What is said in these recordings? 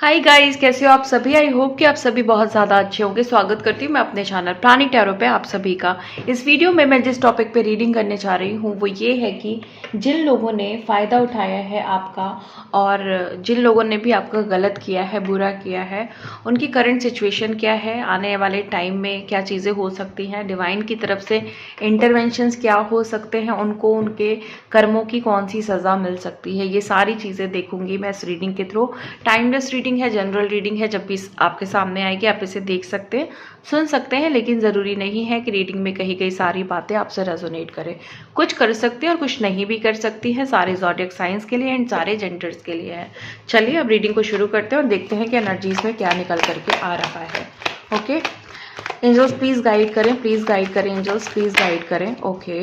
Hi guys, कैसे हो आप सभी। आई होप कि आप सभी बहुत ज़्यादा अच्छे होंगे। स्वागत करती हूँ मैं अपने चैनल प्राणी टैरो पे आप सभी का। इस वीडियो में मैं जिस टॉपिक पे रीडिंग करने जा रही हूँ वो ये है कि जिन लोगों ने फ़ायदा उठाया है आपका और जिन लोगों ने भी आपका गलत किया है, बुरा किया है, उनकी करंट सिचुएशन क्या है, आने वाले टाइम में क्या चीज़ें हो सकती हैं, डिवाइन की तरफ से इंटरवेंशंस क्या हो सकते हैं, उनको उनके कर्मों की कौन सी सज़ा मिल सकती है, ये सारी चीज़ें देखूंगी मैं इस रीडिंग के थ्रू। टाइमलेस रीडिंग है, जनरल रीडिंग है, जब भी आपके सामने आएगी आप इसे देख सकते हैं, सुन सकते हैं, लेकिन ज़रूरी नहीं है कि रीडिंग में कही गई सारी बातें आपसे रेजोनेट करें। कुछ कर सकती है और कुछ नहीं भी कर सकती हैं। सारे ज़ोडिएक साइंस के लिए एंड सारे जेंडर्स के लिए है। चलिए अब रीडिंग को शुरू करते हैं और देखते हैं कि एनर्जीज में क्या निकल करके आ रहा है। ओके एंजल्स प्लीज़ गाइड करें, प्लीज़ गाइड करें, एंजल्स प्लीज़ गाइड करें। ओके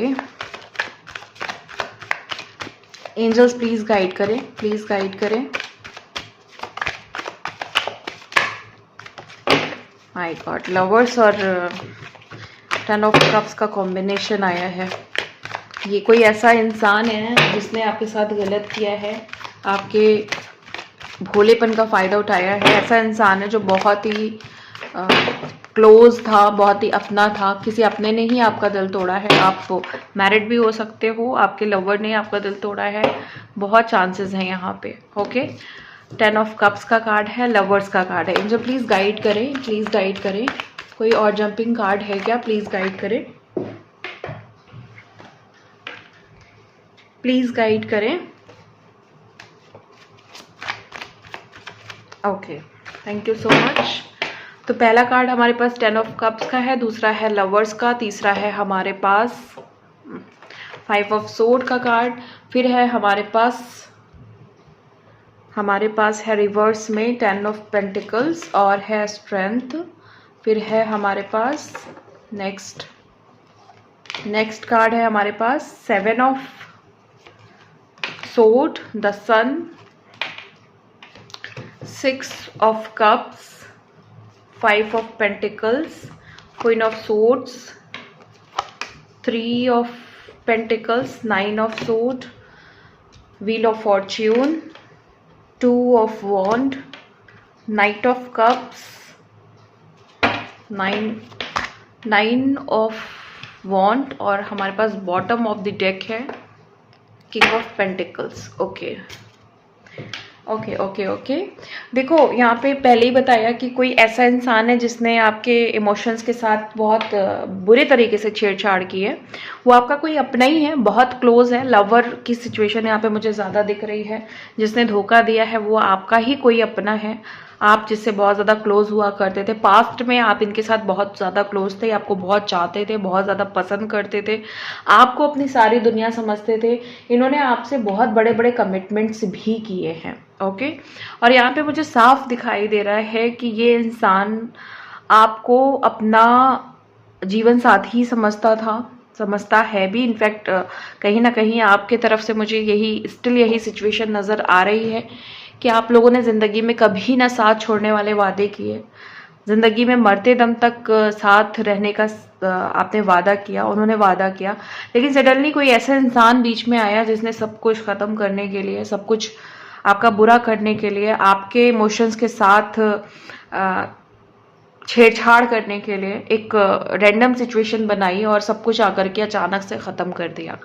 एंजल्स प्लीज़ गाइड करें, प्लीज़ गाइड करें। माय गॉड, लवर्स और 10 ऑफ कप्स का कॉम्बिनेशन आया है। ये कोई ऐसा इंसान है जिसने आपके साथ गलत किया है, आपके भोलेपन का फ़ायदा उठाया है। ऐसा इंसान है जो बहुत ही क्लोज था, बहुत ही अपना था। किसी अपने ने ही आपका दिल तोड़ा है। आप मैरिड भी हो सकते हो, आपके लवर ने आपका दिल तोड़ा है, बहुत चांसेस हैं यहाँ पे। ओके 10 ऑफ कप्स का कार्ड है, लवर्स का कार्ड है। एंजल प्लीज़ गाइड करें, प्लीज़ गाइड करें। कोई और जंपिंग कार्ड है क्या? प्लीज़ गाइड करें, प्लीज़ गाइड करें। Okay thank you so much. तो पहला कार्ड हमारे पास 10 ऑफ कप्स का है, दूसरा है लवर्स का, तीसरा है हमारे पास 5 ऑफ सोर्ड का कार्ड, फिर है हमारे पास है रिवर्स में 10 ऑफ पेंटिकल्स और है स्ट्रेंथ। फिर है हमारे पास नेक्स्ट कार्ड है हमारे पास 7 of sword, the sun, 6 of cups, 5 of pentacles, queen of swords, 3 of pentacles, 9 of sword, wheel of fortune, 2 of wand, knight of cups, 9 of wand और हमारे पास बॉटम ऑफ द डेक है king of pentacles. Okay okay okay okay देखो यहाँ पे पहले ही बताया कि कोई ऐसा इंसान है जिसने आपके इमोशंस के साथ बहुत बुरे तरीके से छेड़छाड़ की है। वो आपका कोई अपना ही है, बहुत क्लोज है। लवर की सिचुएशन यहाँ पे मुझे ज़्यादा दिख रही है। जिसने धोखा दिया है वो आपका ही कोई अपना है, आप जिससे बहुत ज़्यादा क्लोज हुआ करते थे। पास्ट में आप इनके साथ बहुत ज़्यादा क्लोज थे, आपको बहुत चाहते थे, बहुत ज़्यादा पसंद करते थे, आपको अपनी सारी दुनिया समझते थे। इन्होंने आपसे बहुत बड़े बड़े कमिटमेंट्स भी किए हैं। ओके और यहाँ पे मुझे साफ दिखाई दे रहा है कि ये इंसान आपको अपना जीवन साथी समझता है भी। इनफैक्ट कहीं ना कहीं आपके तरफ से मुझे यही सिचुएशन नज़र आ रही है कि आप लोगों ने ज़िंदगी में कभी ना साथ छोड़ने वाले वादे किए, ज़िंदगी में मरते दम तक साथ रहने का आपने वादा किया, उन्होंने वादा किया। लेकिन सडनली कोई ऐसा इंसान बीच में आया जिसने सब कुछ ख़त्म करने के लिए, सब कुछ आपका बुरा करने के लिए, आपके इमोशंस के साथ छेड़छाड़ करने के लिए एक रैंडम सिचुएशन बनाई और सब कुछ आकर के अचानक से ख़त्म कर दिया।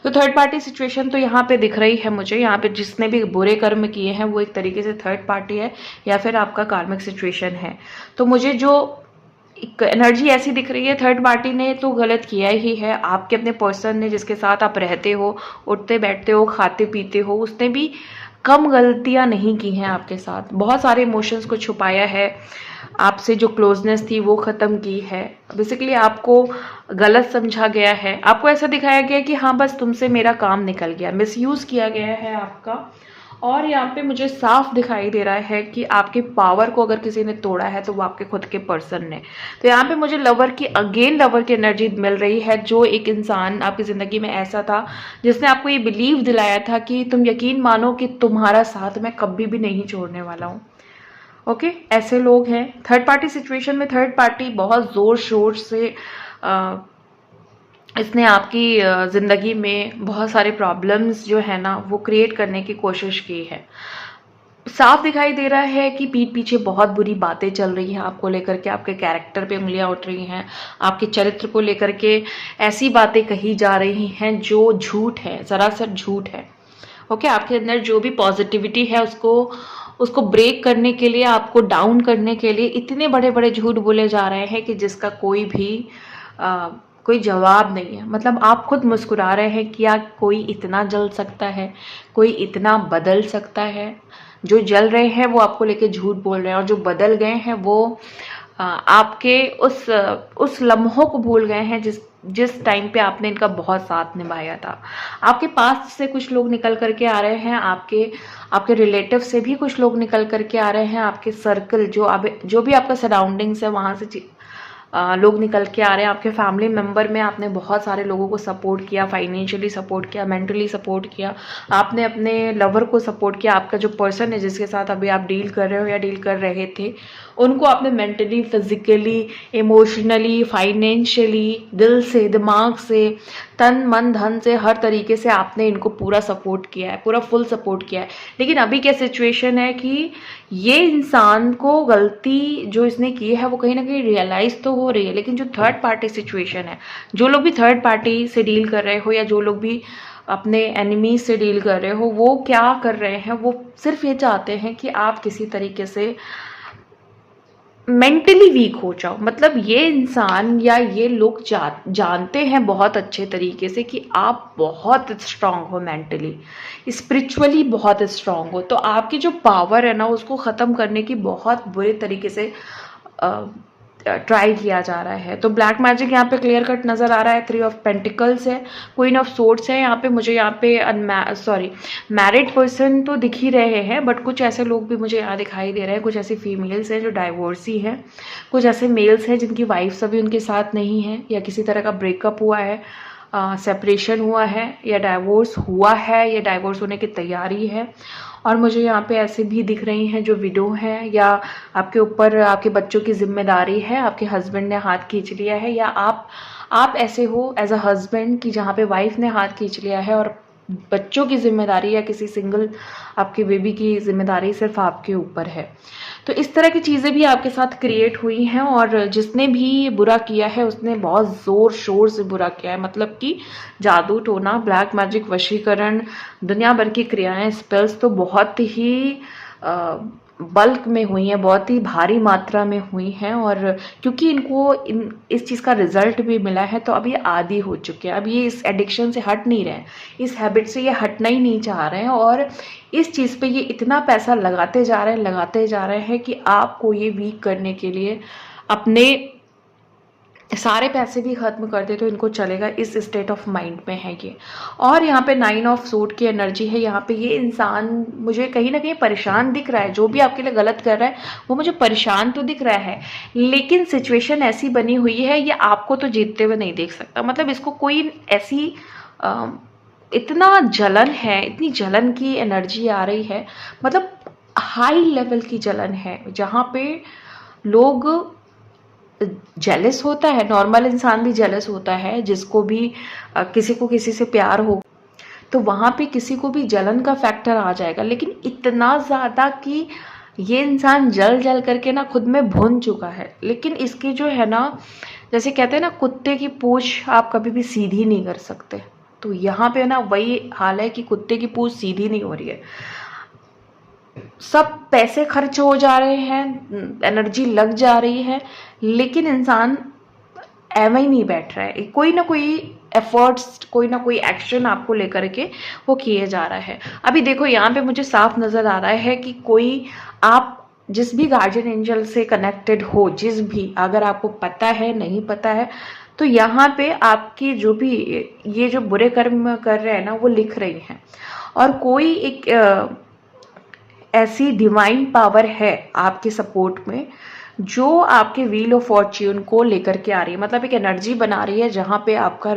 तो थर्ड पार्टी सिचुएशन तो यहाँ पे दिख रही है मुझे। यहाँ पे जिसने भी बुरे कर्म किए हैं वो एक तरीके से थर्ड पार्टी है या फिर आपका कार्मिक सिचुएशन है। तो मुझे जो एक एनर्जी ऐसी दिख रही है, थर्ड पार्टी ने तो गलत किया ही है। आपके अपने पर्सन ने जिसके साथ आप रहते हो, उठते बैठते हो, खाते पीते हो, उसने भी कम गलतियां नहीं की हैं आपके साथ। बहुत सारे इमोशंस को छुपाया है, आपसे जो क्लोजनेस थी वो ख़त्म की है। बेसिकली आपको गलत समझा गया है, आपको ऐसा दिखाया गया कि हाँ बस तुमसे मेरा काम निकल गया, मिसयूज़ किया गया है आपका। और यहाँ पे मुझे साफ दिखाई दे रहा है कि आपके पावर को अगर किसी ने तोड़ा है तो वो आपके खुद के पर्सन ने। तो यहाँ पे मुझे लवर की एनर्जी मिल रही है। जो एक इंसान आपकी ज़िंदगी में ऐसा था जिसने आपको ये बिलीव दिलाया था कि तुम यकीन मानो कि तुम्हारा साथ मैं कभी भी नहीं छोड़ने वाला हूँ। ओके ऐसे लोग हैं। थर्ड पार्टी सिचुएशन में थर्ड पार्टी बहुत ज़ोर शोर से इसने आपकी ज़िंदगी में बहुत सारे प्रॉब्लम्स जो है ना वो क्रिएट करने की कोशिश की है। साफ दिखाई दे रहा है कि पीठ पीछे बहुत बुरी बातें चल रही हैं आपको लेकर के, आपके कैरेक्टर पे उंगलियां उठ रही हैं, आपके चरित्र को लेकर के ऐसी बातें कही जा रही हैं जो झूठ है, सरासर झूठ है। ओके, आपके अंदर जो भी पॉजिटिविटी है उसको ब्रेक करने के लिए, आपको डाउन करने के लिए इतने बड़े बड़े झूठ बोले जा रहे हैं कि जिसका कोई जवाब नहीं है। मतलब आप खुद मुस्कुरा रहे हैं कि क्या कोई इतना जल सकता है, कोई इतना बदल सकता है। जो जल रहे हैं वो आपको लेके झूठ बोल रहे हैं, और जो बदल गए हैं वो आपके उस लम्हों को भूल गए हैं जिस टाइम पे आपने इनका बहुत साथ निभाया था। आपके पास से कुछ लोग निकल करके आ रहे हैं, आपके रिलेटिव से भी कुछ लोग निकल करके आ रहे हैं, आपके सर्कल जो भी आपका सराउंडिंग्स है वहां से लोग निकल के आ रहे हैं। आपके फैमिली मेंबर में आपने बहुत सारे लोगों को सपोर्ट किया, फाइनेंशियली सपोर्ट किया, मेंटली सपोर्ट किया, आपने अपने लवर को सपोर्ट किया। आपका जो पर्सन है जिसके साथ अभी आप डील कर रहे हो या डील कर रहे थे, उनको आपने मेंटली, फिजिकली, इमोशनली, फाइनेंशियली, दिल से, दिमाग से, तन मन धन से, हर तरीके से आपने इनको पूरा सपोर्ट किया है, पूरा फुल सपोर्ट किया है। लेकिन अभी क्या सिचुएशन है कि ये इंसान को गलती जो इसने की है वो कहीं ना कहीं रियलाइज तो हो रही है, लेकिन जो थर्ड पार्टी सिचुएशन है, जो लोग भी थर्ड पार्टी से डील कर रहे हो या जो लोग भी अपने एनिमी से डील कर रहे हो, वो क्या कर रहे हैं, वो सिर्फ ये चाहते हैं कि आप किसी तरीके से मेंटली वीक हो जाओ। मतलब ये इंसान या ये लोग जानते हैं बहुत अच्छे तरीके से कि आप बहुत स्ट्रांग हो, मेंटली, स्पिरिचुअली बहुत स्ट्रांग हो, तो आपकी जो पावर है ना उसको ख़त्म करने की बहुत बुरे तरीके से ट्राई किया जा रहा है। तो ब्लैक मैजिक यहाँ पे क्लियर कट नज़र आ रहा है। 3 ऑफ पेंटिकल्स है, क्वीन ऑफ सोर्ड्स है। यहाँ पे मुझे यहाँ पे मैरिड पर्सन तो दिख ही रहे हैं, बट कुछ ऐसे लोग भी मुझे यहाँ दिखाई दे रहे हैं। कुछ ऐसी फीमेल्स हैं जो डाइवोर्सी हैं, कुछ ऐसे मेल्स हैं जिनकी वाइफ्स अभी उनके साथ नहीं है, या किसी तरह का ब्रेकअप हुआ है, सेपरेशन हुआ है, या डाइवोर्स हुआ है, या डाइवोर्स होने की तैयारी है। और मुझे यहाँ पे ऐसे भी दिख रही हैं जो विडो हैं, या आपके ऊपर आपके बच्चों की जिम्मेदारी है, आपके हस्बैंड ने हाथ खींच लिया है, या आप ऐसे हो एज अ हस्बैंड कि जहाँ पे वाइफ ने हाथ खींच लिया है और बच्चों की जिम्मेदारी या किसी सिंगल आपके बेबी की जिम्मेदारी सिर्फ आपके ऊपर है। तो इस तरह की चीज़ें भी आपके साथ क्रिएट हुई हैं, और जिसने भी बुरा किया है उसने बहुत ज़ोर शोर से बुरा किया है। मतलब कि जादू टोना, ब्लैक मैजिक, वशीकरण, दुनिया भर की क्रियाएं, स्पेल्स तो बहुत ही बल्क में हुई हैं, बहुत ही भारी मात्रा में हुई हैं। और क्योंकि इनको इस चीज़ का रिजल्ट भी मिला है, तो अब ये आदी हो चुके हैं। अब ये इस एडिक्शन से हट नहीं रहे, इस हैबिट से ये हटना ही नहीं चाह रहे हैं, और इस चीज़ पे ये इतना पैसा लगाते जा रहे हैं कि आपको ये वीक करने के लिए अपने सारे पैसे भी खत्म कर दे तो इनको चलेगा। इस स्टेट ऑफ माइंड में है ये। और यहाँ पे 9 ऑफ सोर्ड की एनर्जी है। यहाँ पे ये इंसान मुझे कहीं ना कहीं परेशान दिख रहा है। जो भी आपके लिए गलत कर रहा है वो मुझे परेशान तो दिख रहा है, लेकिन सिचुएशन ऐसी बनी हुई है ये आपको तो जीतते हुए नहीं देख सकता। मतलब इसको कोई ऐसी इतना जलन है, इतनी जलन की एनर्जी आ रही है, मतलब हाई लेवल की जलन है, जहाँ पे लोग जेलस होता है, नॉर्मल इंसान भी जेलस होता है, जिसको भी किसी को किसी से प्यार हो तो वहाँ पे किसी को भी जलन का फैक्टर आ जाएगा। लेकिन इतना ज़्यादा कि ये इंसान जल जल करके ना खुद में भुन चुका है। लेकिन इसकी जो है ना, जैसे कहते हैं ना, कुत्ते की पूंछ आप कभी भी सीधी नहीं कर सकते, तो यहाँ पे ना वही हाल है कि कुत्ते की पूंछ सीधी नहीं हो रही है। सब पैसे खर्च हो जा रहे हैं, एनर्जी लग जा रही है, लेकिन इंसान एवं ही नहीं बैठ रहा है। कोई ना कोई एफर्ट्स, कोई ना कोई एक्शन आपको लेकर के वो किए जा रहा है। अभी देखो यहाँ पे मुझे साफ नज़र आ रहा है कि कोई, आप जिस भी गार्जियन एंजल से कनेक्टेड हो, जिस भी, अगर आपको पता है नहीं पता है, तो यहाँ पे आपकी जो भी ये जो बुरे कर्म कर रहे हैं ना वो लिख रही हैं। और कोई एक ऐसी डिवाइन पावर है आपके सपोर्ट में जो आपके व्हील ऑफ फॉर्च्यून को लेकर के आ रही है। मतलब एक एनर्जी बना रही है जहाँ पे आपका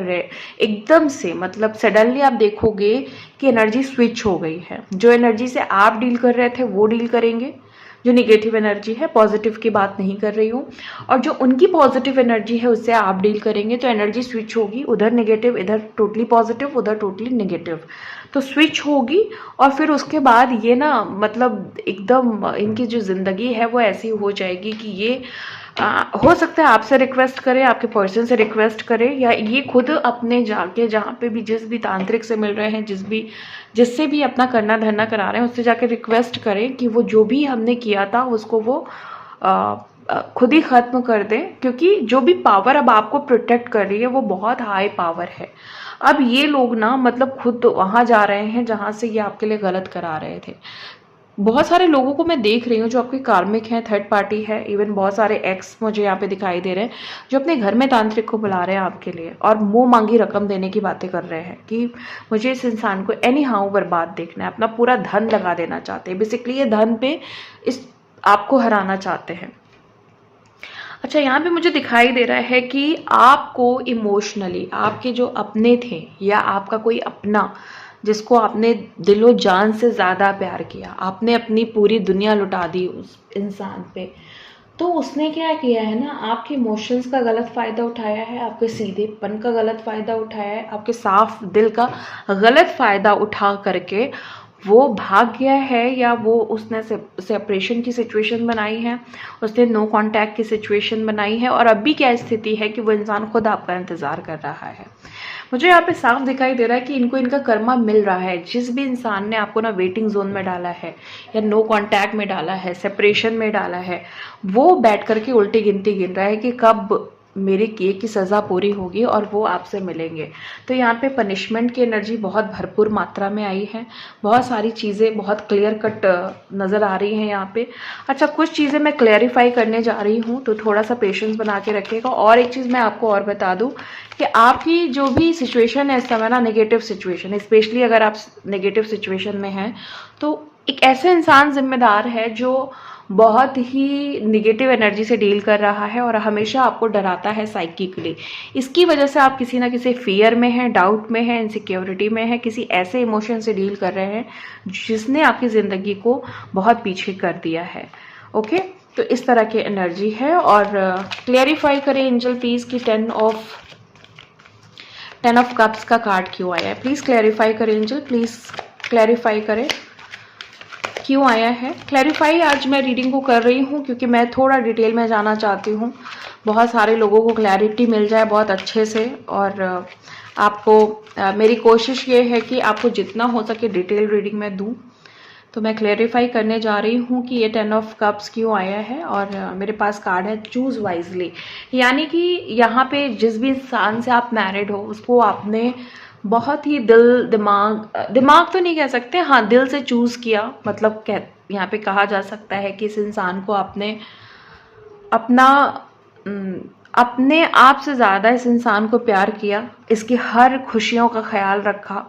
एकदम से, मतलब सडनली आप देखोगे कि एनर्जी स्विच हो गई है। जो एनर्जी से आप डील कर रहे थे वो डील करेंगे, जो निगेटिव एनर्जी है, पॉजिटिव की बात नहीं कर रही हूँ। और जो उनकी पॉजिटिव एनर्जी है उससे आप डील करेंगे तो एनर्जी स्विच होगी, उधर नेगेटिव, इधर टोटली पॉजिटिव, उधर टोटली नेगेटिव, तो स्विच होगी। और फिर उसके बाद ये ना मतलब एकदम इनकी जो ज़िंदगी है वो ऐसी हो जाएगी कि ये हो सकता है आपसे रिक्वेस्ट करे, आपके पर्सन से रिक्वेस्ट करे, या ये खुद अपने जाके जहाँ पे भी जिस भी तांत्रिक से मिल रहे हैं, जिससे भी अपना करना धरना करा रहे हैं उससे जाके रिक्वेस्ट करें कि वो जो भी हमने किया था उसको वो खुद ही ख़त्म कर दें, क्योंकि जो भी पावर अब आपको प्रोटेक्ट कर रही है वो बहुत हाई पावर है। अब ये लोग ना मतलब खुद वहाँ जा रहे हैं जहाँ से ये आपके लिए गलत करा रहे थे। बहुत सारे लोगों को मैं देख रही हूँ जो आपके कार्मिक हैं, थर्ड पार्टी है, इवन बहुत सारे एक्स मुझे यहाँ पे दिखाई दे रहे हैं जो अपने घर में तांत्रिक को बुला रहे हैं आपके लिए और मुंह मांगी रकम देने की बातें कर रहे हैं कि मुझे इस इंसान को एनी हाउ बर्बाद देखना है, अपना पूरा धन लगा देना चाहते हैं। बेसिकली ये धन पे इस आपको हराना चाहते हैं। अच्छा, यहाँ पे मुझे दिखाई दे रहा है कि आपको इमोशनली आपके जो अपने थे या आपका कोई अपना जिसको आपने दिलो जान से ज़्यादा प्यार किया, आपने अपनी पूरी दुनिया लुटा दी उस इंसान पे, तो उसने क्या किया है ना, आपके इमोशंस का गलत फ़ायदा उठाया है, आपके सीधेपन का गलत फ़ायदा उठाया है, आपके साफ दिल का गलत फ़ायदा उठा करके वो भाग गया है, या वो उसने सेपरेशन की सिचुएशन बनाई है, उसने नो कांटेक्ट की सिचुएशन बनाई है। और अभी क्या स्थिति है कि वो इंसान खुद आपका इंतज़ार कर रहा है। मुझे यहाँ पे साफ दिखाई दे रहा है कि इनको इनका कर्मा मिल रहा है। जिस भी इंसान ने आपको ना वेटिंग जोन में डाला है या नो कांटेक्ट में डाला है, सेपरेशन में डाला है, वो बैठ करके उल्टी गिनती गिन रहा है कि कब मेरे किए की सज़ा पूरी होगी और वो आपसे मिलेंगे। तो यहाँ पे पनिशमेंट की एनर्जी बहुत भरपूर मात्रा में आई है। बहुत सारी चीज़ें बहुत क्लियर कट नज़र आ रही हैं यहाँ पे। अच्छा, कुछ चीज़ें मैं क्लैरिफाई करने जा रही हूँ तो थोड़ा सा पेशेंस बना के रखिएगा। और एक चीज़ मैं आपको और बता दूँ कि आपकी जो भी सिचुएशन है इस समय ना, नेगेटिव सिचुएशन, स्पेशली अगर आप नेगेटिव सिचुएशन में हैं तो एक ऐसे इंसान जिम्मेदार है जो बहुत ही निगेटिव एनर्जी से डील कर रहा है और हमेशा आपको डराता है साइकिकली। इसकी वजह से आप किसी ना किसी फियर में हैं, डाउट में हैं, इनसिक्योरिटी में हैं, किसी ऐसे इमोशन से डील कर रहे हैं जिसने आपकी ज़िंदगी को बहुत पीछे कर दिया है। ओके, तो इस तरह की एनर्जी है। और क्लैरिफाई करें एंजल प्लीज़ कि 10 ऑफ कप्स का कार्ड क्यों आया है। प्लीज़ क्लैरिफाई करें एंजल, प्लीज़ क्लैरिफाई करें क्यों आया है। क्लैरिफाई आज मैं रीडिंग को कर रही हूँ क्योंकि मैं थोड़ा डिटेल में जाना चाहती हूँ, बहुत सारे लोगों को क्लैरिटी मिल जाए बहुत अच्छे से। और आपको मेरी कोशिश ये है कि आपको जितना हो सके डिटेल रीडिंग में दूँ। तो मैं क्लैरिफाई करने जा रही हूँ कि ये 10 ऑफ कप्स क्यों आया है। और मेरे पास कार्ड है चूज़ वाइजली, यानी कि यहाँ पे जिस भी इंसान से आप मैरिड हो उसको आपने बहुत ही दिमाग तो नहीं कह सकते, हाँ दिल से चूज़ किया। मतलब यहाँ पे कहा जा सकता है कि इस इंसान को आपने अपने आप से ज़्यादा इस इंसान को प्यार किया, इसकी हर खुशियों का ख्याल रखा,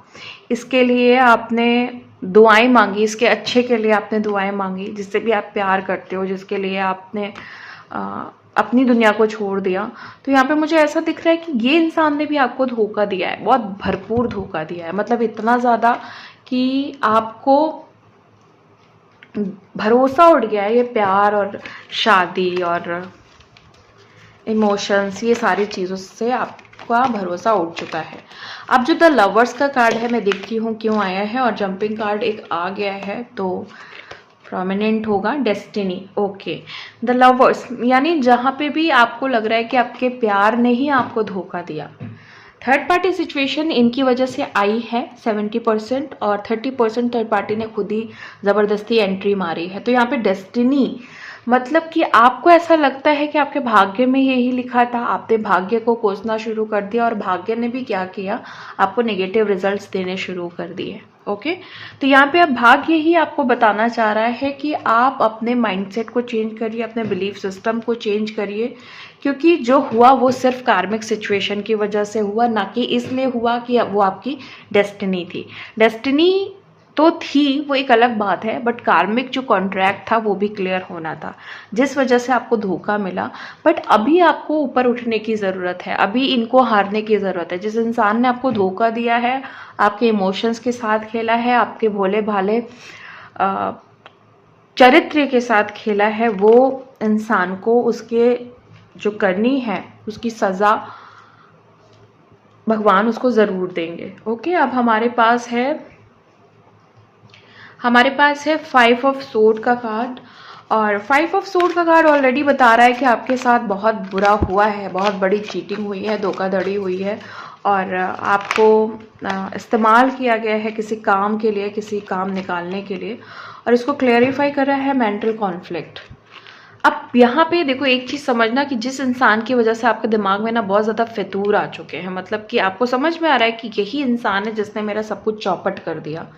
इसके लिए आपने दुआएं मांगी, इसके अच्छे के लिए आपने दुआएं मांगी, जिससे भी आप प्यार करते हो, जिसके लिए आपने अपनी दुनिया को छोड़ दिया। तो यहाँ पे मुझे ऐसा दिख रहा है कि ये इंसान ने भी आपको धोखा दिया है, बहुत भरपूर धोखा दिया है। मतलब इतना ज़्यादा कि आपको भरोसा उठ गया है, ये प्यार और शादी और इमोशंस, ये सारी चीज़ों से आपका भरोसा उठ चुका है। अब जो द लवर्स का कार्ड है मैं देखती हूँ क्यों आया है, और जंपिंग कार्ड एक आ गया है तो प्रोमिनेंट होगा डेस्टिनी। ओके, द लवर्स, यानी जहाँ पे भी आपको लग रहा है कि आपके प्यार ने ही आपको धोखा दिया, थर्ड पार्टी सिचुएशन इनकी वजह से आई है 70%, और 30% थर्ड पार्टी ने खुद ही ज़बरदस्ती एंट्री मारी है। तो यहाँ पे डेस्टिनी मतलब कि आपको ऐसा लगता है कि आपके भाग्य में यही लिखा था, आपने भाग्य को कोसना शुरू कर दिया और भाग्य ने भी क्या किया, आपको नेगेटिव रिजल्ट्स देने शुरू कर दिए। ओके, तो यहाँ पे अब भाग्य ही आपको बताना चाह रहा है कि आप अपने माइंडसेट को चेंज करिए, अपने बिलीफ सिस्टम को चेंज करिए, क्योंकि जो हुआ वो सिर्फ कार्मिक सिचुएशन की वजह से हुआ, ना कि इसलिए हुआ कि वो आपकी डेस्टिनी थी। डेस्टिनी तो थी, वो एक अलग बात है, बट कार्मिक जो कॉन्ट्रैक्ट था वो भी क्लियर होना था, जिस वजह से आपको धोखा मिला। बट अभी आपको ऊपर उठने की ज़रूरत है, अभी इनको हारने की ज़रूरत है। जिस इंसान ने आपको धोखा दिया है, आपके इमोशंस के साथ खेला है, आपके भोले भाले चरित्र के साथ खेला है, वो इंसान को उसके जो करनी है उसकी सज़ा भगवान उसको ज़रूर देंगे। ओके, अब हमारे पास है 5 ऑफ सोर्ड का कार्ड, और 5 ऑफ सोर्ड का कार्ड ऑलरेडी बता रहा है कि आपके साथ बहुत बुरा हुआ है, बहुत बड़ी चीटिंग हुई है, धोखाधड़ी हुई है, और आपको इस्तेमाल किया गया है किसी काम के लिए, किसी काम निकालने के लिए, और इसको क्लेरिफाई कर रहा है मेंटल कॉन्फ्लिक्ट। अब यहाँ पे देखो एक चीज़ समझना कि जिस इंसान की वजह से आपके दिमाग में ना बहुत ज़्यादा फितूर आ चुके हैं, मतलब कि आपको समझ में आ रहा है कि यही इंसान है जिसने मेरा सब कुछ चौपट कर दिया।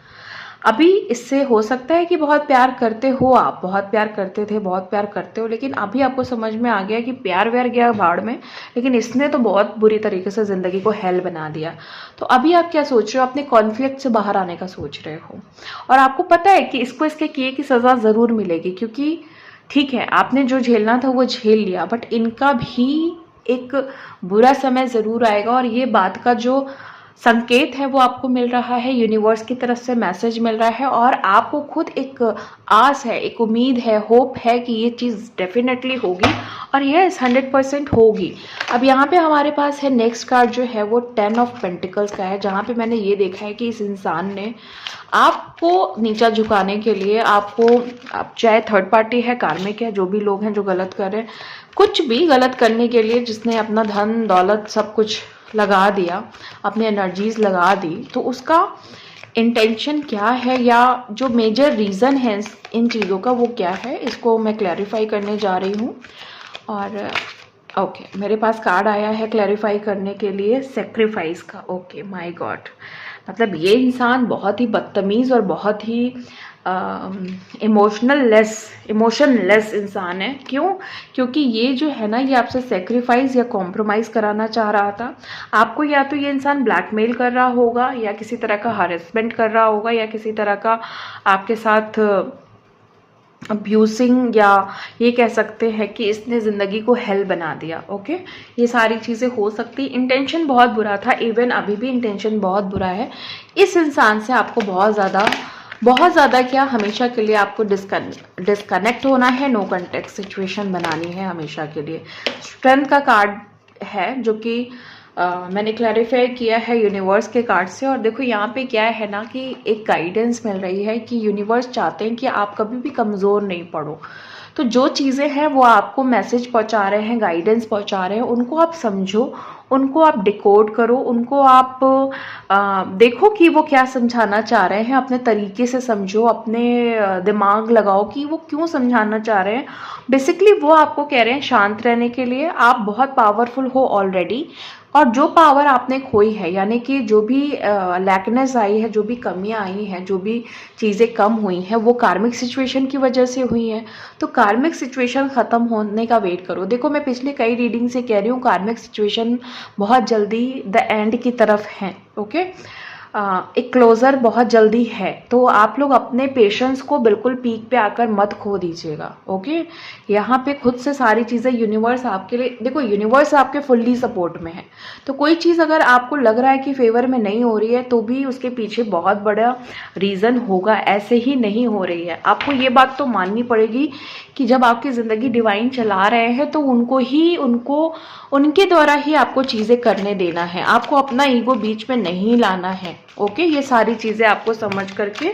अभी इससे हो सकता है कि बहुत प्यार करते हो, आप बहुत प्यार करते थे, बहुत प्यार करते हो, लेकिन अभी आपको समझ में आ गया कि प्यार व्यार गया भाड़ में, लेकिन इसने तो बहुत बुरी तरीके से ज़िंदगी को हेल बना दिया। तो अभी आप क्या सोच रहे हो? अपने कॉन्फ्लिक्ट से बाहर आने का सोच रहे हो, और आपको पता है कि इसको इसके किए की सज़ा ज़रूर मिलेगी, क्योंकि ठीक है आपने जो झेलना था वो झेल लिया, बट इनका भी एक बुरा समय ज़रूर आएगा, और ये बात का जो संकेत है वो आपको मिल रहा है, यूनिवर्स की तरफ से मैसेज मिल रहा है, और आपको खुद एक आस है, एक उम्मीद है, होप है कि ये चीज़ डेफिनेटली होगी, और यस 100% होगी। अब यहाँ पे हमारे पास है नेक्स्ट कार्ड जो है वो 10 ऑफ पेंटिकल्स का है, जहाँ पे मैंने ये देखा है कि इस इंसान ने आपको नीचा झुकाने के लिए, आपको, आप चाहे थर्ड पार्टी है, कार्मिक है, जो भी लोग हैं जो गलत कर रहे हैं, कुछ भी गलत करने के लिए, जिसने अपना धन दौलत सब कुछ लगा दिया, अपनी एनर्जीज लगा दी, तो उसका इंटेंशन क्या है या जो मेजर रीज़न है इन चीज़ों का वो क्या है, इसको मैं क्लैरिफाई करने जा रही हूँ। और ओके, मेरे पास कार्ड आया है क्लैरिफाई करने के लिए सेक्रीफाइस का। ओके माय गॉड, मतलब ये इंसान बहुत ही बदतमीज़ और बहुत ही इमोशनलेस इंसान है। क्यों? क्योंकि ये जो है ना, ये आपसे सेक्रीफाइस या कॉम्प्रोमाइज़ कराना चाह रहा था आपको। या तो ये इंसान ब्लैकमेल कर रहा होगा, या किसी तरह का हरेसमेंट कर रहा होगा, या किसी तरह का आपके साथ अब्यूसिंग, या ये कह सकते हैं कि इसने ज़िंदगी को हेल बना दिया। ओके, ये सारी चीज़ें हो सकती। इंटेंशन बहुत बुरा था, इवन अभी भी इंटेंशन बहुत बुरा है। इस इंसान से आपको बहुत ज़्यादा क्या, हमेशा के लिए आपको डिस्कनेक्ट होना है, नो कॉन्टेक्ट सिचुएशन बनानी है हमेशा के लिए। स्ट्रेंथ का कार्ड है जो कि मैंने क्लैरिफाई किया है यूनिवर्स के कार्ड से, और देखो यहाँ पे क्या है ना कि एक गाइडेंस मिल रही है कि यूनिवर्स चाहते हैं कि आप कभी भी कमज़ोर नहीं पड़ो। तो जो चीज़ें हैं वो आपको मैसेज पहुँचा रहे हैं, गाइडेंस पहुँचा रहे हैं, उनको आप समझो, उनको आप डिकोड करो, उनको आप देखो कि वो क्या समझाना चाह रहे हैं, अपने तरीके से समझो, अपने दिमाग लगाओ कि वो क्यों समझाना चाह रहे हैं। बेसिकली वो आपको कह रहे हैं शांत रहने के लिए, आप बहुत पावरफुल हो ऑलरेडी, और जो पावर आपने खोई है, यानी कि जो भी लैकनेस आई है, जो भी कमियां आई हैं, जो भी चीज़ें कम हुई हैं, वो कार्मिक सिचुएशन की वजह से हुई हैं। तो कार्मिक सिचुएशन ख़त्म होने का वेट करो। देखो मैं पिछले कई रीडिंग से कह रही हूँ कार्मिक सिचुएशन बहुत जल्दी द एंड की तरफ है। ओके, एक क्लोज़र बहुत जल्दी है, तो आप लोग अपने पेशेंस को बिल्कुल पीक पे आकर मत खो दीजिएगा। ओके, यहाँ पे खुद से सारी चीज़ें यूनिवर्स आपके लिए, देखो यूनिवर्स आपके फुल्ली सपोर्ट में है। तो कोई चीज़ अगर आपको लग रहा है कि फेवर में नहीं हो रही है, तो भी उसके पीछे बहुत बड़ा रीज़न होगा, ऐसे ही नहीं हो रही है। आपको ये बात तो माननी पड़ेगी कि जब आपकी ज़िंदगी डिवाइन चला रहे हैं तो उनके द्वारा ही आपको चीज़ें करने देना है, आपको अपना ईगो बीच में नहीं लाना है। ओके, ये सारी चीज़ें आपको समझ करके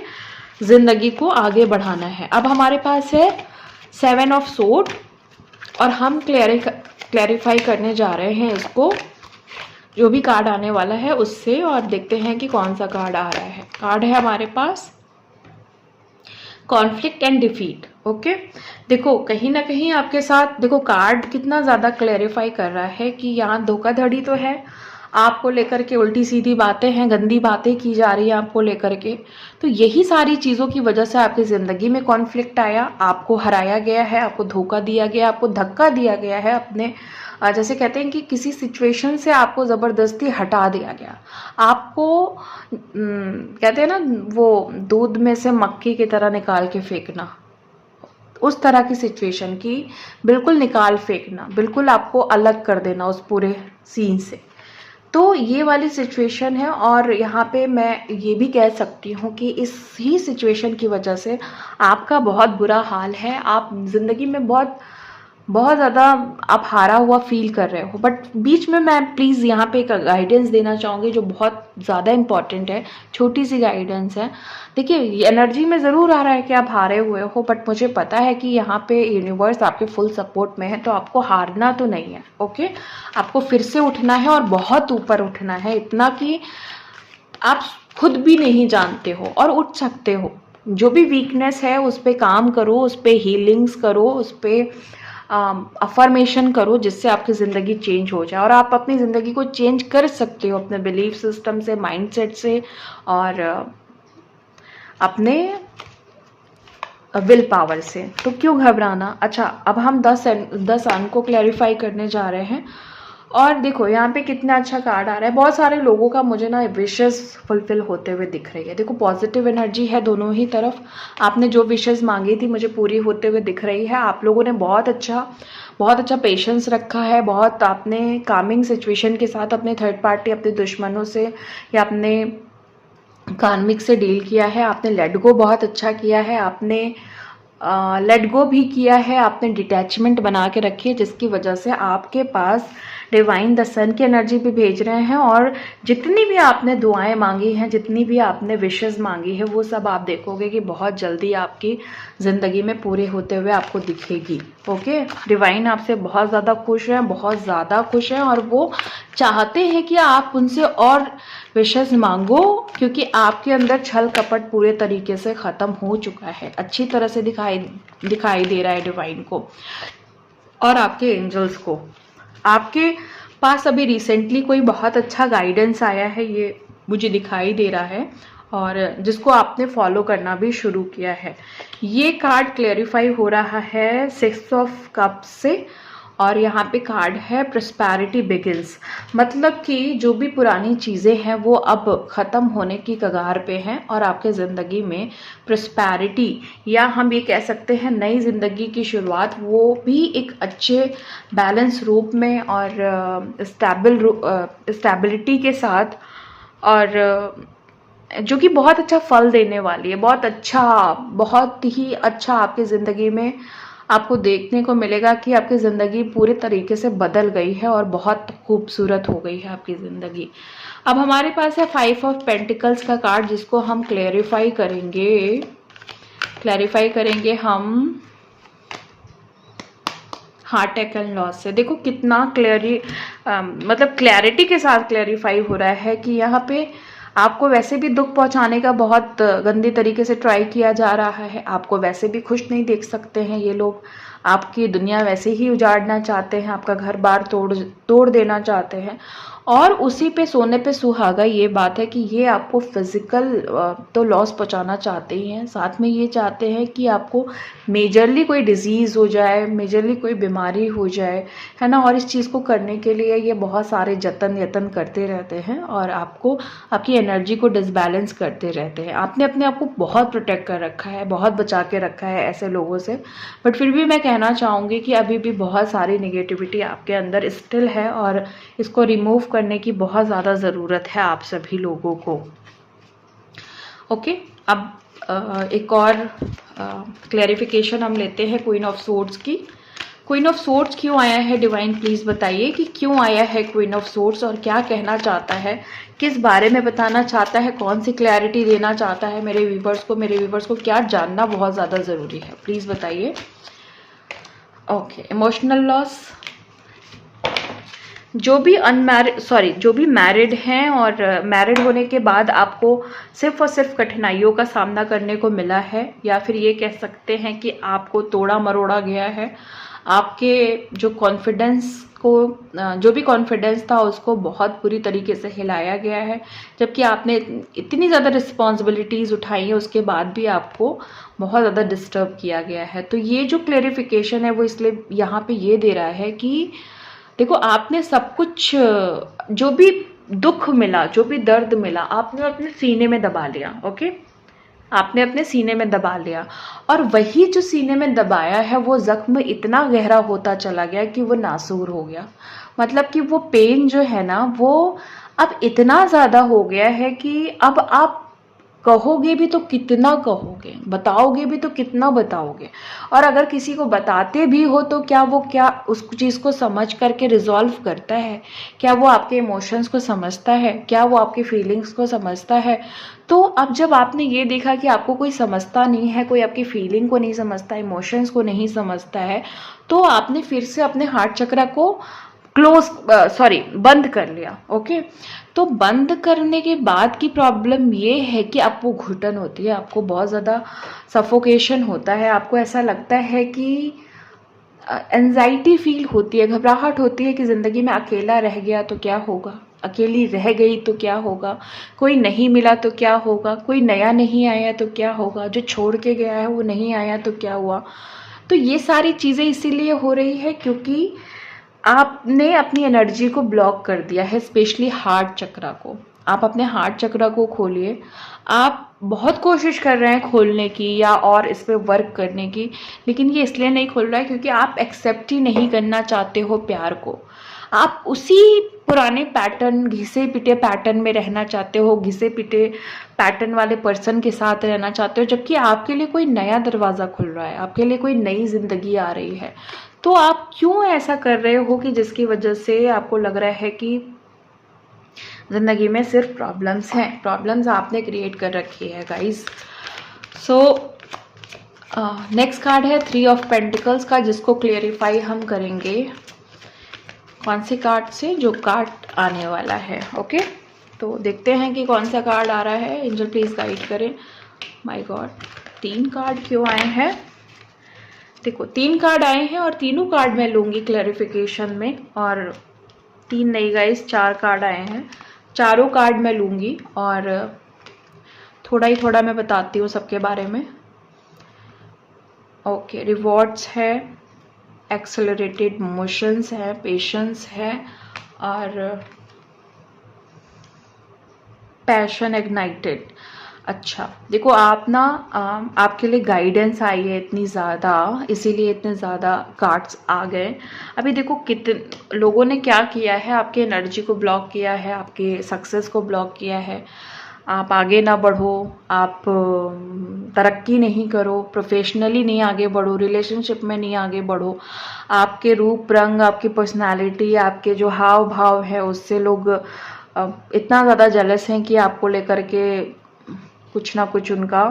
ज़िंदगी को आगे बढ़ाना है। अब हमारे पास है 7 ऑफ सोर्ड, और हम क्लैरिफाई करने जा रहे हैं इसको, जो भी कार्ड आने वाला है उससे, और देखते हैं कि कौन सा कार्ड आ रहा है। कार्ड है हमारे पास कॉन्फ्लिक्ट एंड डिफीट। ओके, देखो कहीं ना कहीं आपके साथ, देखो कार्ड कितना ज़्यादा क्लैरिफाई कर रहा है कि यहाँ धोखाधड़ी तो है, आपको लेकर के उल्टी सीधी बातें हैं, गंदी बातें की जा रही है आपको लेकर के। तो यही सारी चीज़ों की वजह से आपकी ज़िंदगी में कॉन्फ्लिक्ट आया, आपको हराया गया है, आपको धोखा दिया गया, आपको धक्का दिया गया है अपने, जैसे कहते हैं कि किसी सिचुएशन से आपको ज़बरदस्ती हटा दिया गया। आपको कहते हैं ना वो दूध में से मक्खी की तरह निकाल के फेंकना, उस तरह की सिचुएशन की बिल्कुल निकाल फेंकना, बिल्कुल आपको अलग कर देना उस पूरे सीन से। तो ये वाली सिचुएशन है। और यहाँ पे मैं ये भी कह सकती हूँ कि इस ही सिचुएशन की वजह से आपका बहुत बुरा हाल है, आप ज़िंदगी में बहुत बहुत ज़्यादा आप हारा हुआ फील कर रहे हो। बट बीच में मैं प्लीज़ यहाँ पे एक गाइडेंस देना चाहूँगी जो बहुत ज़्यादा इम्पॉर्टेंट है, छोटी सी गाइडेंस है। देखिए, एनर्जी में ज़रूर आ रहा है कि आप हारे हुए हो, बट मुझे पता है कि यहाँ पे यूनिवर्स आपके फुल सपोर्ट में है, तो आपको हारना तो नहीं है। ओके, आपको फिर से उठना है और बहुत ऊपर उठना है, इतना कि आप खुद भी नहीं जानते हो, और उठ सकते हो। जो भी वीकनेस है उस पर काम करो, उस पर हीलिंग्स करो, उस पर अफर्मेशन करो, जिससे आपकी ज़िंदगी चेंज हो जाए। और आप अपनी ज़िंदगी को चेंज कर सकते हो अपने बिलीफ सिस्टम से, माइंडसेट से, और अपने विल पावर से। तो क्यों घबराना। अच्छा, अब हम 10 अंक को क्लैरिफाई करने जा रहे हैं। और देखो यहाँ पे कितना अच्छा कार्ड आ रहा है। बहुत सारे लोगों का मुझे ना विशेस फुलफिल होते हुए दिख रही है। देखो, पॉजिटिव एनर्जी है दोनों ही तरफ। आपने जो विशेस मांगी थी मुझे पूरी होते हुए दिख रही है। आप लोगों ने बहुत अच्छा पेशेंस रखा है। बहुत आपने कामिंग सिचुएशन के साथ अपने थर्ड पार्टी, अपने दुश्मनों से या अपने कार्मिक से डील किया है। आपने लेट गो बहुत अच्छा किया है। आपने लेट गो भी किया है। आपने डिटैचमेंट बना के रखी है, जिसकी वजह से आपके पास डिवाइन द सन की एनर्जी भी भेज रहे हैं। और जितनी भी आपने दुआएं मांगी हैं, जितनी भी आपने विशेस मांगी है, वो सब आप देखोगे कि बहुत जल्दी आपकी ज़िंदगी में पूरे होते हुए आपको दिखेगी। ओके, डिवाइन आपसे बहुत ज़्यादा खुश हैं, बहुत ज़्यादा खुश हैं, और वो चाहते हैं कि आप उनसे और विशेस मांगो, क्योंकि आपके अंदर छल कपट पूरे तरीके से ख़त्म हो चुका है। अच्छी तरह से दिखाई दे रहा है डिवाइन को और आपके एंजल्स को। आपके पास अभी रिसेंटली कोई बहुत अच्छा गाइडेंस आया है, ये मुझे दिखाई दे रहा है, और जिसको आपने फॉलो करना भी शुरू किया है। ये कार्ड क्लैरिफाई हो रहा है 6 ऑफ कप्स से, और यहाँ पे कार्ड है प्रॉस्पेरिटी बिगिंस। मतलब कि जो भी पुरानी चीज़ें हैं वो अब ख़त्म होने की कगार पे हैं, और आपके ज़िंदगी में प्रॉस्पेरिटी, या हम ये कह सकते हैं नई ज़िंदगी की शुरुआत, वो भी एक अच्छे बैलेंस रूप में और स्टेबिलिटी के साथ, और जो कि बहुत अच्छा फल देने वाली है। बहुत ही अच्छा आपकी ज़िंदगी में आपको देखने को मिलेगा कि आपकी ज़िंदगी पूरे तरीके से बदल गई है और बहुत खूबसूरत हो गई है आपकी ज़िंदगी। अब हमारे पास है 5 ऑफ पेंटिकल्स का कार्ड, जिसको हम क्लैरिफाई करेंगे हम हार्ट अटैक एंड लॉस से। देखो कितना मतलब क्लैरिटी के साथ क्लैरिफाई हो रहा है कि यहाँ पे आपको वैसे भी दुख पहुंचाने का बहुत गंदी तरीके से ट्राई किया जा रहा है। आपको वैसे भी खुश नहीं देख सकते हैं ये लोग। आपकी दुनिया वैसे ही उजाड़ना चाहते हैं, आपका घर बार तोड़ देना चाहते हैं, और उसी पे सोने पे सुहागा ये बात है कि ये आपको फिजिकल तो लॉस पहुंचाना चाहते ही हैं, साथ में ये चाहते हैं कि आपको मेजरली कोई डिजीज़ हो जाए, मेजरली कोई बीमारी हो जाए, है ना। और इस चीज़ को करने के लिए ये बहुत सारे यतन करते रहते हैं और आपको आपकी एनर्जी को डिसबैलेंस करते रहते हैं। आपने अपने आप को बहुत प्रोटेक्ट कर रखा है, बहुत बचा के रखा है ऐसे लोगों से, बट फिर भी मैं कहना चाहूँगी कि अभी भी बहुत सारी नेगेटिविटी आपके अंदर स्टिल है, और इसको रिमूव करने की बहुत ज़्यादा ज़रूरत है आप सभी लोगों को। ओके, अब एक और क्लैरिफिकेशन हम लेते हैं क्वीन ऑफ सोर्ड्स की। क्वीन ऑफ सोर्ड्स क्यों आया है डिवाइन, प्लीज़ बताइए कि क्यों आया है क्वीन ऑफ सोर्ड्स, और क्या कहना चाहता है, किस बारे में बताना चाहता है, कौन सी क्लैरिटी देना चाहता है मेरे व्यूवर्स को क्या जानना बहुत ज़्यादा ज़रूरी है, प्लीज़ बताइए। Okay, emotional loss. जो भी मैरिड हैं और मैरिड होने के बाद आपको सिर्फ और सिर्फ कठिनाइयों का सामना करने को मिला है, या फिर ये कह सकते हैं कि आपको तोड़ा मरोड़ा गया है, आपके जो भी कॉन्फिडेंस था उसको बहुत बुरी तरीके से हिलाया गया है, जबकि आपने इतनी ज़्यादा रिस्पॉन्सिबिलिटीज़ उठाई है उसके बाद भी आपको बहुत ज़्यादा डिस्टर्ब किया गया है। तो ये जो क्लेरिफिकेशन है वो इसलिए यहाँ पे ये दे रहा है कि देखो, आपने सब कुछ, जो भी दुख मिला, जो भी दर्द मिला, आपने अपने सीने में दबा लिया। ओके, आपने अपने सीने में दबा लिया, और वही जो सीने में दबाया है वो जख्म इतना गहरा होता चला गया कि वो नासूर हो गया। मतलब कि वो पेन जो है ना वो अब इतना ज़्यादा हो गया है कि अब आप कहोगे भी तो कितना कहोगे, बताओगे भी तो कितना बताओगे। और अगर किसी को बताते भी हो तो क्या उस चीज़ को समझ करके रिजॉल्व करता है? क्या वो आपके इमोशंस को समझता है? क्या वो आपकी फीलिंग्स को समझता है? तो अब जब आपने ये देखा कि आपको कोई समझता नहीं है, कोई आपकी फीलिंग को नहीं समझता, इमोशंस को नहीं समझता है, तो आपने फिर से अपने हार्ट चक्र को बंद कर लिया। ओके, तो बंद करने के बाद की प्रॉब्लम ये है कि आपको घुटन होती है, आपको बहुत ज़्यादा सफोकेशन होता है, आपको ऐसा लगता है कि एंजाइटी फील होती है, घबराहट होती है कि ज़िंदगी में अकेला रह गया तो क्या होगा, अकेली रह गई तो क्या होगा, कोई नहीं मिला तो क्या होगा, कोई नया नहीं आया तो क्या होगा, जो छोड़ के गया है वो नहीं आया तो क्या हुआ। तो ये सारी चीज़ें इसीलिए हो रही है क्योंकि आपने अपनी एनर्जी को ब्लॉक कर दिया है, स्पेशली हार्ट चक्रा को। आप अपने हार्ट चक्रा को खोलिए। आप बहुत कोशिश कर रहे हैं खोलने की या और इस पे वर्क करने की, लेकिन ये इसलिए नहीं खोल रहा है क्योंकि आप एक्सेप्ट ही नहीं करना चाहते हो प्यार को। आप उसी पुराने पैटर्न, घिसे पिटे पैटर्न में रहना चाहते हो, घिसे पिटे पैटर्न वाले पर्सन के साथ रहना चाहते हो, जबकि आपके लिए कोई नया दरवाज़ा खुल रहा है, आपके लिए कोई नई ज़िंदगी आ रही है। तो आप क्यों ऐसा कर रहे हो कि जिसकी वजह से आपको लग रहा है कि ज़िंदगी में सिर्फ प्रॉब्लम्स हैं, प्रॉब्लम्स आपने क्रिएट कर रखी है गाइस। सो नेक्स्ट कार्ड है 3 ऑफ पेंटिकल्स का, जिसको क्लियरिफाई हम करेंगे कौन से कार्ड से, जो कार्ड आने वाला है। ओके, तो देखते हैं कि कौन सा कार्ड आ रहा है। एंजल प्लीज गाइड करें। माय गॉड, 3 कार्ड क्यों आए हैं? देखो 3 कार्ड आए हैं और तीनों कार्ड मैं लूंगी क्लैरिफिकेशन में, और 3 नहीं गाइस, 4 कार्ड आए हैं, चारों कार्ड मैं लूंगी और थोड़ा ही थोड़ा मैं बताती हूँ सबके बारे में। ओके, रिवॉर्ड्स है, एक्सेलरेटेड मोशंस है, पेशेंस है और पैशन इग्नाइटेड। अच्छा देखो, आप ना आपके लिए गाइडेंस आई है इतनी ज़्यादा, इसीलिए इतने ज़्यादा कार्ड्स आ गए। अभी देखो कितने लोगों ने क्या किया है, आपके एनर्जी को ब्लॉक किया है, आपके सक्सेस को ब्लॉक किया है। आप आगे ना बढ़ो, आप तरक्की नहीं करो, प्रोफेशनली नहीं आगे बढ़ो, रिलेशनशिप में नहीं आगे बढ़ो, आपके रूप रंग, आपकी पर्सनालिटी, आपके जो हाव भाव है उससे लोग इतना ज़्यादा जेलस हैं कि आपको लेकर के कुछ ना कुछ उनका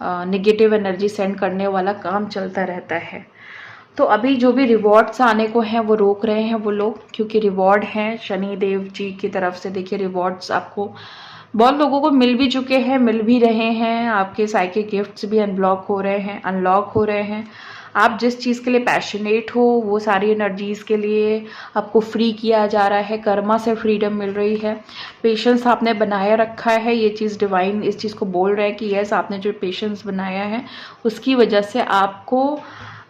नेगेटिव एनर्जी सेंड करने वाला काम चलता रहता है। तो अभी जो भी रिवॉर्ड्स आने को हैं वो रोक रहे हैं वो लोग, क्योंकि रिवॉर्ड हैं शनि देव जी की तरफ से। देखिए रिवॉर्ड्स आपको बहुत लोगों को मिल भी चुके हैं, मिल भी रहे हैं, आपके साइकिक गिफ्ट्स भी अनब्लॉक हो रहे हैं, अनलॉक हो रहे हैं। आप जिस चीज़ के लिए पैशनेट हो वो सारी एनर्जीज़ के लिए आपको फ्री किया जा रहा है, कर्मा से फ्रीडम मिल रही है। पेशेंस आपने बनाया रखा है, ये चीज़ डिवाइन इस चीज़ को बोल रहा है कि यस, आपने जो पेशेंस बनाया है उसकी वजह से आपको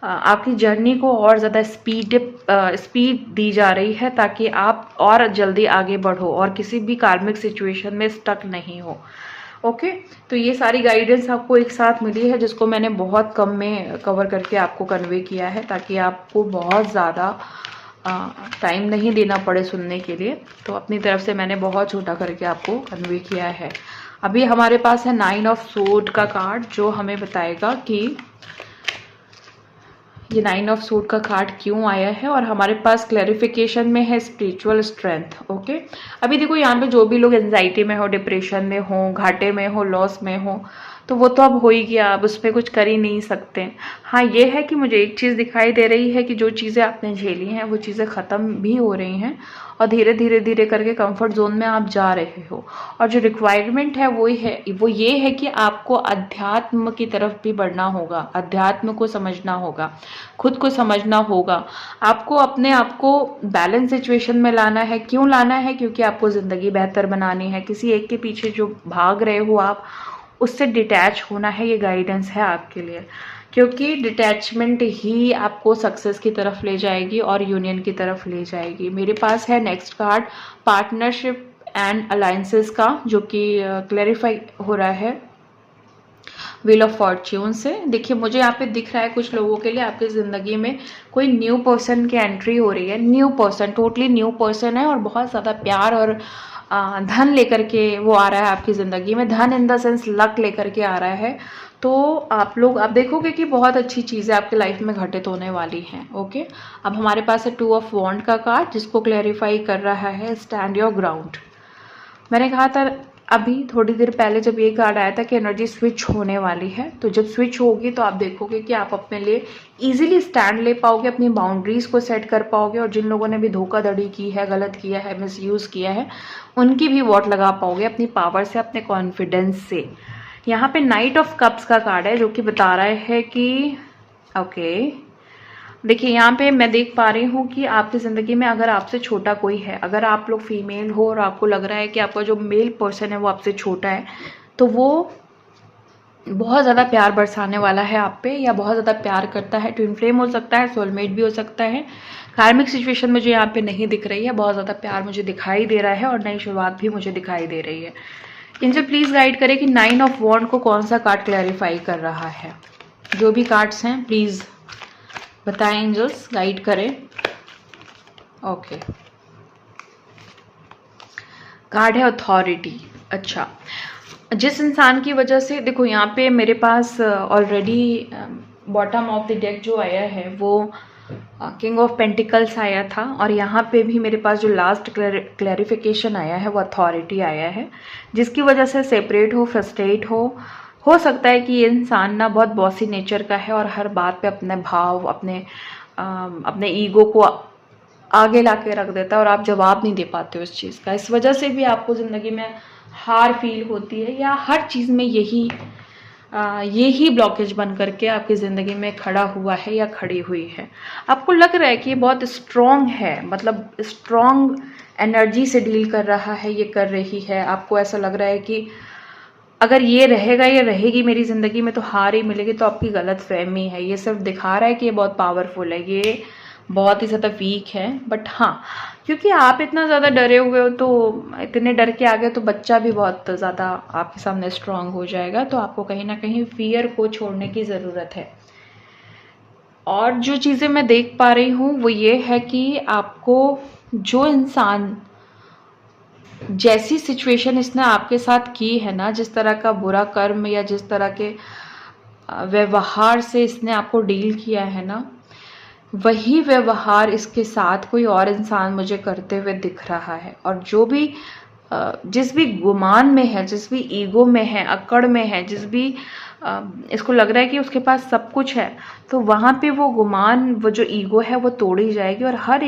आपकी जर्नी को और ज़्यादा स्पीड दी जा रही है, ताकि आप और जल्दी आगे बढ़ो और किसी भी कार्मिक सिचुएशन में स्टक नहीं हो। ओके, तो ये सारी गाइडेंस आपको एक साथ मिली है, जिसको मैंने बहुत कम में कवर करके आपको कन्वे किया है, ताकि आपको बहुत ज़्यादा टाइम नहीं देना पड़े सुनने के लिए। तो अपनी तरफ से मैंने बहुत छोटा करके आपको कन्वे किया है। अभी हमारे पास है 9 ऑफ सोर्ड का कार्ड, जो हमें बताएगा कि ये 9 ऑफ सोर्ड का कार्ड क्यों आया है, और हमारे पास क्लैरिफिकेशन में है स्पिरिचुअल स्ट्रेंथ। ओके, अभी देखो यहाँ पे जो भी लोग एंजाइटी में हो, डिप्रेशन में हो, घाटे में हो, लॉस में हो, तो वो तो अब हो ही गया, अब उस पर कुछ कर ही नहीं सकते। हाँ ये है कि मुझे एक चीज़ दिखाई दे रही है कि जो चीज़ें आपने झेली हैं वो चीज़ें ख़त्म भी हो रही हैं, और धीरे धीरे धीरे करके कंफर्ट जोन में आप जा रहे हो। और जो रिक्वायरमेंट है वो ये है कि आपको अध्यात्म की तरफ भी बढ़ना होगा, अध्यात्म को समझना होगा, खुद को समझना होगा, आपको अपने आप को बैलेंस सिचुएशन में लाना है। क्यों लाना है? क्योंकि आपको ज़िंदगी बेहतर बनानी है। किसी एक के पीछे जो भाग रहे हो आप, उससे डिटैच होना है, ये गाइडेंस है आपके लिए, क्योंकि डिटैचमेंट ही आपको सक्सेस की तरफ ले जाएगी और यूनियन की तरफ ले जाएगी। मेरे पास है next card partnership and alliances का, जो कि क्लैरिफाई हो रहा है व्हील ऑफ फॉर्च्यून से। देखिए मुझे यहाँ पे दिख रहा है कुछ लोगों के लिए आपकी ज़िंदगी में कोई न्यू पर्सन की एंट्री हो रही है। New person, totally new person है और बहुत ज़्यादा प्यार और धन लेकर के वो आ रहा है आपकी ज़िंदगी में। धन इन द सेंस लक लेकर के आ रहा है। तो आप देखोगे कि बहुत अच्छी चीज़ें आपकी लाइफ में घटित होने वाली हैं। ओके, अब हमारे पास है 2 ऑफ वॉन्ड का कार्ड, जिसको क्लैरिफाई कर रहा है स्टैंड योर ग्राउंड। मैंने कहा था अभी थोड़ी देर पहले जब ये कार्ड आया था कि एनर्जी स्विच होने वाली है, तो जब स्विच होगी तो आप देखोगे कि आप अपने लिए इजीली स्टैंड ले पाओगे, अपनी बाउंड्रीज को सेट कर पाओगे, और जिन लोगों ने भी धोखाधड़ी की है, गलत किया है, मिसयूज़ किया है, उनकी भी वोट लगा पाओगे अपनी पावर से, अपने कॉन्फिडेंस से। यहाँ पे नाइट ऑफ कप्स का कार्ड है जो कि बता रहा है कि ओके, देखिए यहाँ पे मैं देख पा रही हूँ कि आपकी ज़िंदगी में अगर आपसे छोटा कोई है, अगर आप लोग फीमेल हो और आपको लग रहा है कि आपका जो मेल पर्सन है वो आपसे छोटा है, तो वो बहुत ज़्यादा प्यार बरसाने वाला है आप पे, या बहुत ज़्यादा प्यार करता है। ट्विन फ्लेम हो सकता है, सोलमेट भी हो सकता है। कार्मिक सिचुएशन मुझे यहाँ पे नहीं दिख रही है, बहुत ज़्यादा प्यार मुझे दिखाई दे रहा है और नई शुरुआत भी मुझे दिखाई दे रही है। इनसे प्लीज़ गाइड करें कि 9 ऑफ वॉन्ड को कौन सा कार्ड क्लैरिफाई कर रहा है। जो भी कार्ड्स हैं प्लीज़ बताएं, एंजल्स गाइड करें। ओके, कार्ड है अथॉरिटी। अच्छा, जिस इंसान की वजह से, देखो यहाँ पे मेरे पास already bottom of the deck जो आया है वो किंग ऑफ पेंटिकल्स आया था, और यहाँ पे भी मेरे पास जो लास्ट क्लैरिफिकेशन आया है वो अथॉरिटी आया है, जिसकी वजह से सेपरेट फ्रस्ट्रेट हो सकता है कि ये इंसान ना बहुत बॉसी नेचर का है और हर बात पे अपने भाव, अपने ईगो को आगे ला के रख देता है और आप जवाब नहीं दे पाते हो इस चीज़ का। इस वजह से भी आपको ज़िंदगी में हार फील होती है, या हर चीज़ में यही ब्लॉकेज बन करके आपकी ज़िंदगी में खड़ा हुआ है या खड़ी हुई है। आपको लग रहा है कि ये बहुत स्ट्रॉन्ग है, मतलब स्ट्रॉन्ग एनर्जी से डील कर रहा है, ये कर रही है। आपको ऐसा लग रहा है कि अगर ये रहेगा या रहेगी मेरी ज़िंदगी में तो हार ही मिलेगी, तो आपकी गलत फहमी है। ये सिर्फ दिखा रहा है कि ये बहुत पावरफुल है, ये बहुत ही ज़्यादा वीक है। बट हाँ, क्योंकि आप इतना ज़्यादा डरे हुए हो, तो इतने डर के आगे तो बच्चा भी बहुत ज़्यादा आपके सामने स्ट्रांग हो जाएगा। तो आपको कहीं ना कहीं फियर को छोड़ने की ज़रूरत है। और जो चीज़ें मैं देख पा रही हूँ वो ये है कि आपको जो इंसान, जैसी सिचुएशन इसने आपके साथ की है ना, जिस तरह का बुरा कर्म या जिस तरह के व्यवहार से इसने आपको डील किया है ना, वही व्यवहार इसके साथ कोई और इंसान मुझे करते हुए दिख रहा है। और जो भी जिस भी गुमान में है, जिस भी ईगो में है, अकड़ में है, जिस भी इसको लग रहा है कि उसके पास सब कुछ है, तो वहाँ पे वो गुमान, वो जो ईगो है वो तोड़ी जाएगी। और हर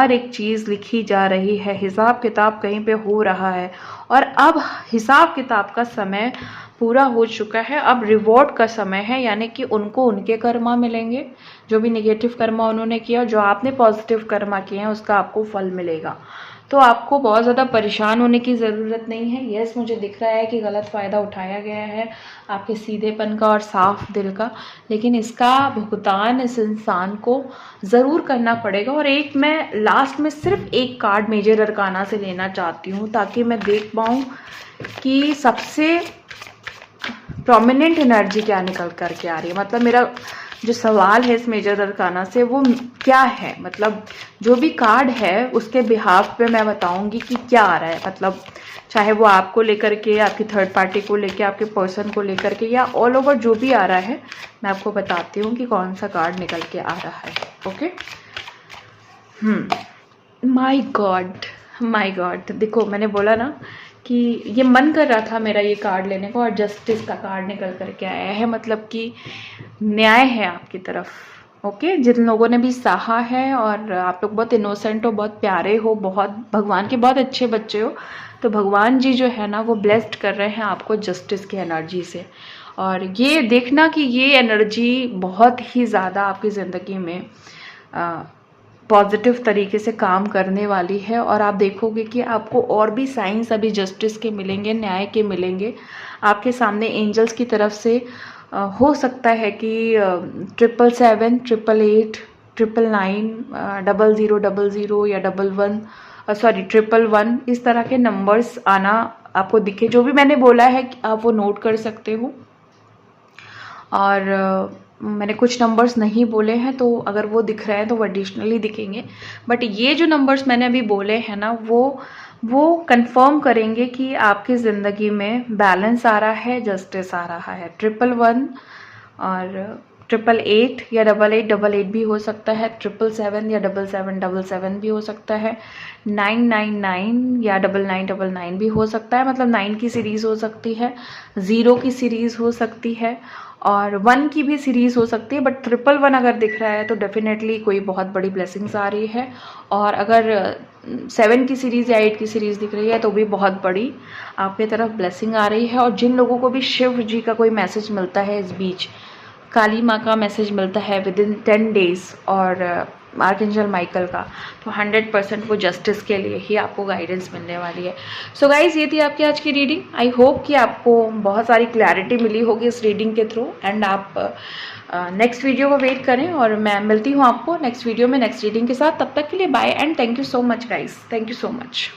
एक चीज़ लिखी जा रही है, हिसाब किताब कहीं पे हो रहा है। और अब हिसाब किताब का समय पूरा हो चुका है, अब रिवॉर्ड का समय है, यानी कि उनको उनके कर्मा मिलेंगे। जो भी नेगेटिव कर्मा उन्होंने किया, जो आपने पॉजिटिव कर्मा किए हैं, उसका आपको फल मिलेगा। तो आपको बहुत ज़्यादा परेशान होने की ज़रूरत नहीं है। यस, मुझे दिख रहा है कि गलत फ़ायदा उठाया गया है आपके सीधेपन का और साफ दिल का, लेकिन इसका भुगतान इस इंसान को ज़रूर करना पड़ेगा। और एक मैं लास्ट में सिर्फ एक कार्ड मेजर अरकाना से लेना चाहती हूँ, ताकि मैं देख पाऊँ कि सबसे प्रोमिनेंट एनर्जी क्या निकल करके आ रही है। मतलब मेरा जो सवाल है इस मेजर अरकाना से वो क्या है, मतलब जो भी कार्ड है उसके बिहाफ पे मैं बताऊंगी कि क्या आ रहा है। मतलब चाहे वो आपको लेकर के, आपकी थर्ड पार्टी को लेकर, आपके पर्सन को लेकर के, या ऑल ओवर जो भी आ रहा है, मैं आपको बताती हूँ कि कौन सा कार्ड निकल के आ रहा है। ओके, माय गॉड, देखो मैंने बोला ना कि ये मन कर रहा था मेरा ये कार्ड लेने को, और जस्टिस का कार्ड निकल करके आया है। मतलब कि न्याय है आपकी तरफ। ओके, जिन लोगों ने भी सहा है, और आप लोग बहुत इनोसेंट हो, बहुत प्यारे हो, बहुत भगवान के बहुत अच्छे बच्चे हो, तो भगवान जी जो है ना वो ब्लेस्ड कर रहे हैं आपको जस्टिस की एनर्जी से। और ये देखना कि ये एनर्जी बहुत ही ज़्यादा आपकी ज़िंदगी में पॉजिटिव तरीके से काम करने वाली है। और आप देखोगे कि आपको और भी साइंस अभी जस्टिस के मिलेंगे, न्याय के मिलेंगे आपके सामने एंजल्स की तरफ से। हो सकता है कि 777, 888, 999, 0000 या 11, 111, इस तरह के नंबर्स आना आपको दिखे, जो भी मैंने बोला है आप वो नोट कर सकते हो। और मैंने कुछ नंबर्स नहीं बोले हैं, तो अगर वो दिख रहे हैं तो वो एडिशनली दिखेंगे, बट ये जो नंबर्स मैंने अभी बोले हैं ना, वो कंफर्म करेंगे कि आपकी ज़िंदगी में बैलेंस आ रहा है, जस्टिस आ रहा है। 111 और 888 या 8888 भी हो सकता है, 777 या 7777 भी हो सकता है, 999 या 9999 भी हो सकता है, मतलब 9 की सीरीज़ हो सकती है, 0 की सीरीज़ हो सकती है और 1 की भी सीरीज़ हो सकती है। बट 111 अगर दिख रहा है तो डेफिनेटली कोई बहुत बड़ी ब्लेसिंग्स आ रही है। और अगर 7 की सीरीज़ या 8 की सीरीज़ दिख रही है तो भी बहुत बड़ी आपकी तरफ ब्लेसिंग आ रही है। और जिन लोगों को भी शिव जी का कोई मैसेज मिलता है, इस बीच काली माँ का मैसेज मिलता है विद इन 10 डेज़ और आर्कएंजल माइकल का, तो 100% वो जस्टिस के लिए ही आपको गाइडेंस मिलने वाली है। सो गाइज, ये थी आपकी आज की रीडिंग। आई होप कि आपको बहुत सारी क्लैरिटी मिली होगी इस रीडिंग के थ्रू। एंड आप नेक्स्ट वीडियो को वेट करें और मैं मिलती हूँ आपको नेक्स्ट वीडियो में नेक्स्ट रीडिंग के साथ। तब तक के लिए bye and thank you so much guys, thank you so much.